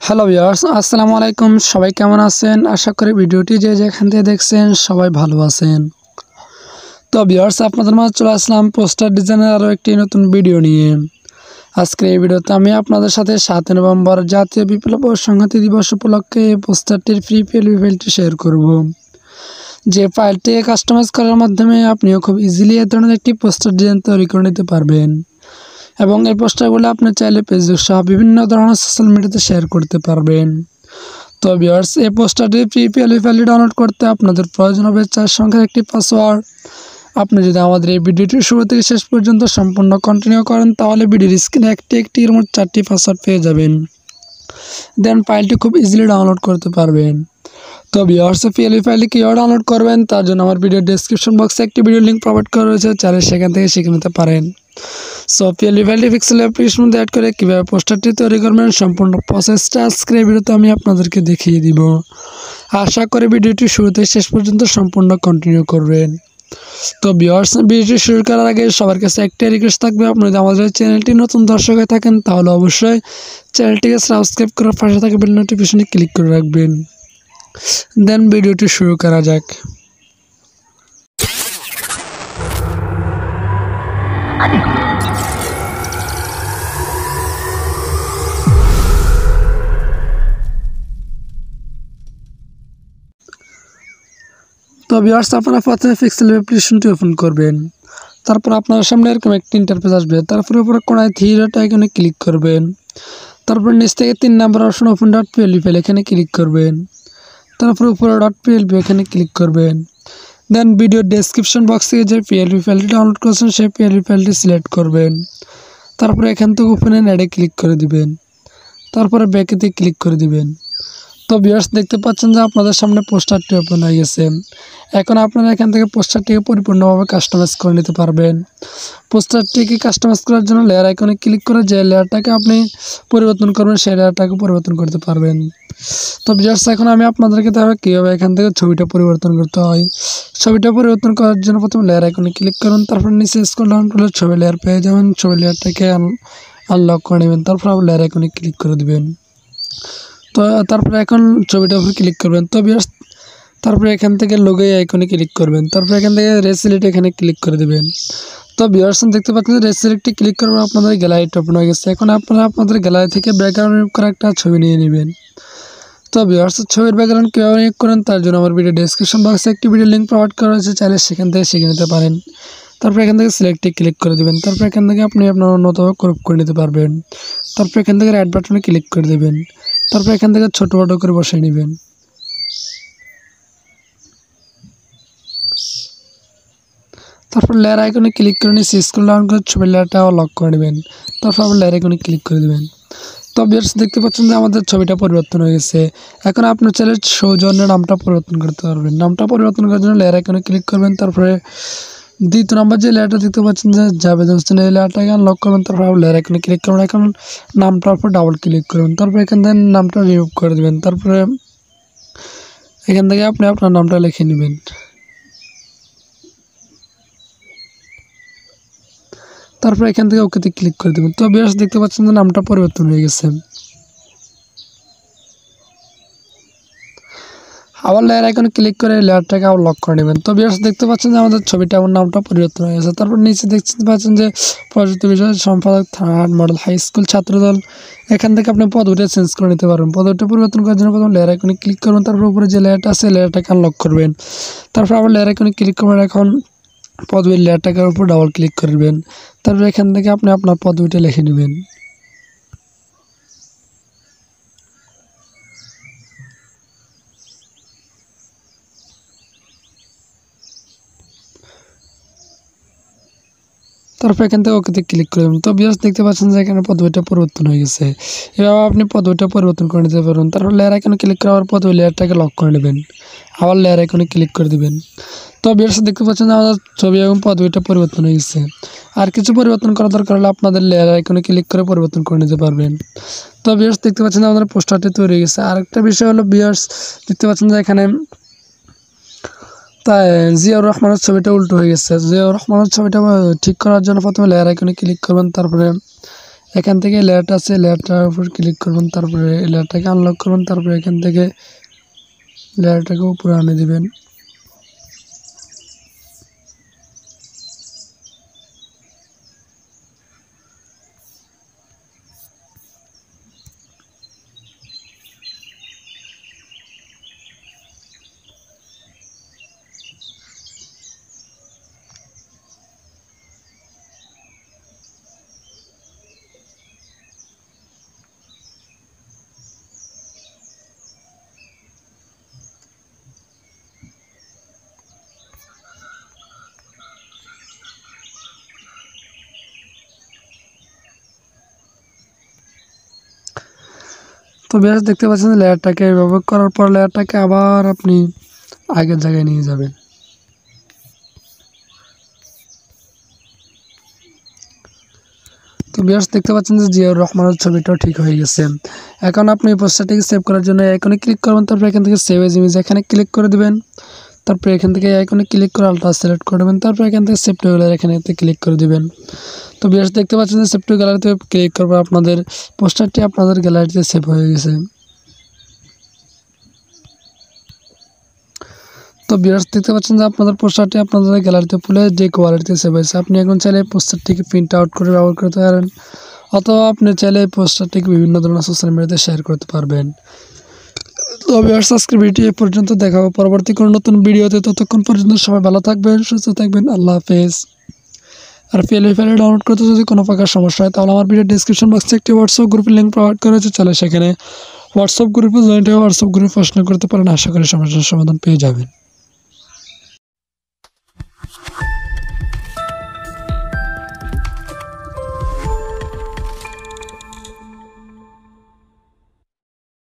Hello viewers, আসসালামু আলাইকুম। সবাই কেমন আছেন? আশা করি ভিডিওটি যে যেখান থেকে দেখছেন সবাই ভালো আছেন। তো ভিউয়ার্স, আপনাদের মাঝে চলে আসলাম পোস্টার ডিজাইনের আরও একটি নতুন ভিডিও নিয়ে। আজকের এই ভিডিওতে আমি আপনাদের সাথে 7 নভেম্বর জাতীয় বিপ্লব ও সংহতি দিবস উপলক্ষে এই পোস্টারটির ফ্রি পিএলপি ফাইলটি শেয়ার করব। যে ফাইলটি কাস্টমাইজ করার মাধ্যমে আপনিও খুব ইজিলি এই ধরনের একটি পোস্টার ডিজাইন তৈরি করে নিতে পারবেন এবং এই পোস্টারগুলো আপনি চাইলে ফেসবুক সহ বিভিন্ন ধরনের সোশ্যাল মিডিয়াতে শেয়ার করতে পারবেন। তো ভিউয়ার্স, এই পোস্টারটি ফ্রি পিএলপি ফাইলটি ডাউনলোড করতে আপনাদের প্রয়োজন হবে 4 সংখ্যার একটি পাসওয়ার্ড। আপনি যদি আমাদের এই ভিডিওটি শুরু থেকে শেষ পর্যন্ত সম্পূর্ণ কন্টিনিউ করেন তাহলে ভিডিওর স্ক্রিনে একটির মোট 4টি পাসওয়ার্ড পেয়ে যাবেন। দেন ফাইলটি খুব ইজিলি ডাউনলোড করতে পারবেন। তো ভিউয়ার্স, পিএলপি ফাইলটি কীভাবে ডাউনলোড করবেন তার জন্য আমার ভিডিও ডেসক্রিপশন বক্সে একটি ভিডিও লিঙ্ক প্রোভাইড করা রয়েছে, চাইলে সেখান থেকে শিখে নিতে পারেন। সো পিএলপি ফাইলটি পিক্সেল অ্যাপ্লিকেশন মধ্যে অ্যাড করে কীভাবে পোস্টারটি তৈরি করবেন সম্পূর্ণ প্রসেসটা আজকের এই ভিডিওতে আমি আপনাদেরকে দেখিয়ে দিব। আশা করি ভিডিওটি শুরু থেকে শেষ পর্যন্ত সম্পূর্ণ কন্টিনিউ করবেন। তো ভিউয়ার্স, ভিডিওটি শুরু করার আগে সবার কাছে একটাই রিকোয়েস্ট থাকবে, আপনি যদি আমাদের চ্যানেলটি নতুন দর্শক হয়ে থাকেন তাহলে অবশ্যই চ্যানেলটিকে সাবস্ক্রাইব করার পাশে থাকা বেল নোটিফিকেশনে ক্লিক করে রাখবেন। দেন ভিডিওটি শুরু করা যাক। তো ভিউয়ার্স, আপনারা প্রথমে পিক্সেল অ্যাপ্লিকেশনটি ওপেন করবেন। তারপর আপনার সামনে এরকম একটি ইন্টারফেস আসবে। তারপরে উপরে কোণায় থ্রি ডট আইকনে ক্লিক করবেন। তারপর নিচ থেকে 3 নম্বর option open dot PLP file এখানে ক্লিক করবেন। তারপর উপরে ডট পিএলপি এখানে ক্লিক করবেন। দেন ভিডিও ডেসক্রিপশন বক্স থেকে যে পিএলপি ফাইলটি ডাউনলোড করেছেন সেই পিএলপি ফাইলটি সিলেক্ট করবেন। তারপরে এখান থেকে ওপেন এন্ড অ্যাডে ক্লিক করে দিবেন। তারপরে ব্যাকেতে ক্লিক করে দিবেন। তো ভিউয়ার্স, দেখতে পাচ্ছেন যে আপনাদের সামনে পোস্টারটি ওপেন হয়ে গেছে। এখন আপনারা এখান থেকে পোস্টারটিকে পরিপূর্ণভাবে কাস্টমাইজ করে নিতে পারবেন। পোস্টারটিকে কাস্টমাইজ করার জন্য লেয়ার আইকনে ক্লিক করে যে লেয়ারটাকে আপনি পরিবর্তন করবেন সেই লেয়ারটাকে পরিবর্তন করতে পারবেন। তো ভিউয়ার্স, এখন আমি আপনাদেরকে দেখাবো কীভাবে এখান থেকে ছবিটা পরিবর্তন করতে হয়। ছবিটা পরিবর্তন করার জন্য প্রথমে লেয়ার আইকনে ক্লিক করুন, তারপর নিচে স্ক্রল ডাউন করলে ছবি লেয়ার পেয়ে যাবেন। ছবি লেয়ারটাকে আনলক করে নেবেন, তারপর আবার লেয়ার আইকনে ক্লিক করে দেবেন। তো তারপরে এখন ছবিটার উপর ক্লিক করবেন। তো ভিউয়ার্স, তারপরে এখান থেকে লোগো আইকনে ক্লিক করবেন। তারপরে এখান থেকে রেসিলেক্ট এখানে ক্লিক করে দেবেন। তো ভিউয়ার্স, দেখতে পাচ্ছেন রেসিলেক্টে ক্লিক করার পর আপনাদের গ্যালারিটা ওপেন হয়ে গেছে। এখন আপনারা আপনাদের গ্যালারি থেকে ব্যাকগ্রাউন্ড রিমুভ করে একটা ছবি নিয়ে নেবেন। তো ভিউয়ার্স, ছবির ব্যাকগ্রাউন্ড কীভাবে রিমুভ করেন তার জন্য আমার ভিডিও ডেসক্রিপশন বক্সে একটি ভিডিও লিঙ্ক প্রোভাইড করা হয়েছে, চাইলে সেখান থেকে শিখে নিতে পারেন। তারপর এখান থেকে সিলেক্টে ক্লিক করে দেবেন। তারপর এখান থেকে আপনি আপনার অন্যতম ক্রপ করে নিতে পারবেন। তারপর এখান থেকে রাইট বাটনে ক্লিক করে দেবেন। তারপর এখান থেকে ছোট বড় করে বসিয়ে নেবেন। তারপর লেয়ার আইকনে ক্লিক করে নিয়ে স্ক্রল ডাউন করে ছবির লেয়ারটাও লক করে নেবেন। তারপর আবার লেয়ার আইকনে ক্লিক করে দেবেন। তো ভিউয়ার্স, দেখতে পাচ্ছেন যে আমাদের ছবিটা পরিবর্তন হয়ে গেছে। এখন আপনার চাইলে সৌজন্যের নামটা পরিবর্তন করতে পারবেন। নামটা পরিবর্তন করার জন্য লেয়ার আইকনে ক্লিক করবেন। তারপরে দ্বিতীয় নাম্বার যে লেয়ারটা দেখতে পাচ্ছেন যে জাভেদ হোসেন, এই লেয়ারটাকে আনলক করবেন। তারপর আবার লেয়ার আইকনে ক্লিক করবেন। এখন নামটার উপর ডাবল ক্লিক করবেন। তারপর এখান থেকে নামটা রিমুভ করে দেবেন। তারপরে এখান থেকে আপনি আপনার নামটা লিখে নেবেন। তারপর এখান থেকে ওকেতে ক্লিক করে দেবেন। তো ভিউয়ার্স, দেখতে পাচ্ছেন যে নামটা পরিবর্তন হয়ে গেছে। আবার লেয়ার আইকনে ক্লিক করে লেয়ারটাকে আবার লক করে নেবেন। তো ভিউয়ার্স, দেখতে পাচ্ছেন যে আমাদের ছবিটা আমার নামটা পরিবর্তন হয়ে গেছে। তারপর নিচে দেখতে পাচ্ছেন যে প্রযুক্তি বিষয় সম্পাদক, থার্ড মডেল হাই স্কুল ছাত্রদল, এখান থেকে আপনি পদবিটা চেঞ্জ করে নিতে পারবেন। পদবিটা পরিবর্তন করার জন্য প্রথম লেয়ার আইকনে ক্লিক করবেন। তারপর উপরে যে লেয়ারটা আছে লেয়ারটাকে আনলক করবেন। তারপর আবার লেয়ার আইকনে ক্লিক করবেন। এখন পদবির লেয়ারটার উপর ডাবল ক্লিক করবেন। তারপর এখান থেকে আপনি আপনার পদবিটা লিখে নেবেন। তারপর এখান থেকে ওকেতে ক্লিক করে দেবেন। তো ভিউয়ার্স, দেখতে পাচ্ছেন যে এখানে পদবিটা পরিবর্তন হয়ে গেছে। এভাবে আপনি পদবিটা পরিবর্তন করে নিতে পারবেন। তারপর লেয়ার আইকনে ক্লিক করার পর ওই লেয়ারটাকে লক করে নেবেন। আবার লেয়ার আইকনে ক্লিক করে দেবেন। তো ভিউয়ার্স, দেখতে পাচ্ছেন যে আমাদের ছবি এবং পদবিটা পরিবর্তন হয়ে গেছে। আর কিছু পরিবর্তন করা দরকার হলে আপনাদের লেয়ার আইকনে ক্লিক করে পরিবর্তন করে নিতে পারবেন। তো ভিউয়ার্স, দেখতে পাচ্ছেন যে আমাদের পোস্টারটি তৈরি হয়ে গেছে। আরেকটা বিষয় হলো ভিউয়ার্স, দেখতে পাচ্ছেন যে এখানে তাই জিয়াউর রহমানের ছবিটা উল্টো হয়ে গেছে। জিয়াউর রহমানের ছবিটা ঠিক করার জন্য প্রথমে লেয়ার আইকনে ক্লিক করবেন। তারপরে এখান থেকে লেয়ারটা আছে, লেয়ারটার উপর ক্লিক করবেন, তারপরে লেয়ারটাকে আনলক করবেন, তারপরে এখান থেকে লেয়ারটাকে উপরে আনে দিবেন। তো ভিউয়ার্স দেখতে পাচ্ছেন লেয়ারটাকে ব্যবহার করার পর লেয়ারটাকে আবার আপনি আগের জায়গায় নিয়ে যাবেন। তো ভিউয়ার্স দেখতে পাচ্ছেন যে জিয়াউর রহমানের ছবিটাও ঠিক হয়ে গেছে। এখন আপনি এই পোস্টারটিকে সেভ করার জন্য আইকনে ক্লিক করবেন, তারপর এখান থেকে সেভ এজ ইমেজ এখানে ক্লিক করে দিবেন, তারপর এখান থেকে আইকনে ক্লিক করে আলট্রা সিলেক্ট করে দেবেন, তারপর এখান থেকে সেভ টু গ্যালারি এখানে ক্লিক করে দিবেন। তো ভিউয়ার্স দেখতে পাচ্ছেন যে সেভ টু গ্যালারিতে ক্লিক করবে আপনাদের পোস্টারটি আপনাদের গ্যালারিতে সেভ হয়ে গেছে। তো ভিউয়ার্স দেখতে পাচ্ছেন যে আপনাদের পোস্টারটি আপনাদের গ্যালারিতে ফুলে যে কোয়ালিটিতে সেভ হয়েছে। আপনি এখন চাইলে এই পোস্টারটিকে প্রিন্ট আউট করে ব্যবহার করতে পারেন, অথবা আপনি চাইলে এই পোস্টারটিকে বিভিন্ন ধরনের সোশ্যাল মিডিয়াতে শেয়ার করতে পারবেন। তো ভিউয়ার্স আজকের ভিডিওটি এই পর্যন্ত, দেখা হবে পরবর্তী কোনো নতুন ভিডিওতে। ততক্ষণ পর্যন্ত সবাই ভালো থাকবেন, সুস্থ থাকবেন, আল্লাহ হাফেজ। আর ফ্রি ফায়ার ডাউনলোড করতে যদি কোনো প্রকার সমস্যা হয় তাহলে আমার ভিডিও ডিসক্রিপশন বক্সে একটি হোয়াটসঅ্যাপ গ্রুপের লিঙ্ক প্রোভাইড করা হয়েছে, চলে সেখানে হোয়াটসঅ্যাপ গ্রুপে জয়েন্ট হয়ে হোয়াটসঅ্যাপ গ্রুপে প্রশ্ন করতে পারেন। আশা করি সমস্যার সমাধান পেয়ে যাবেন।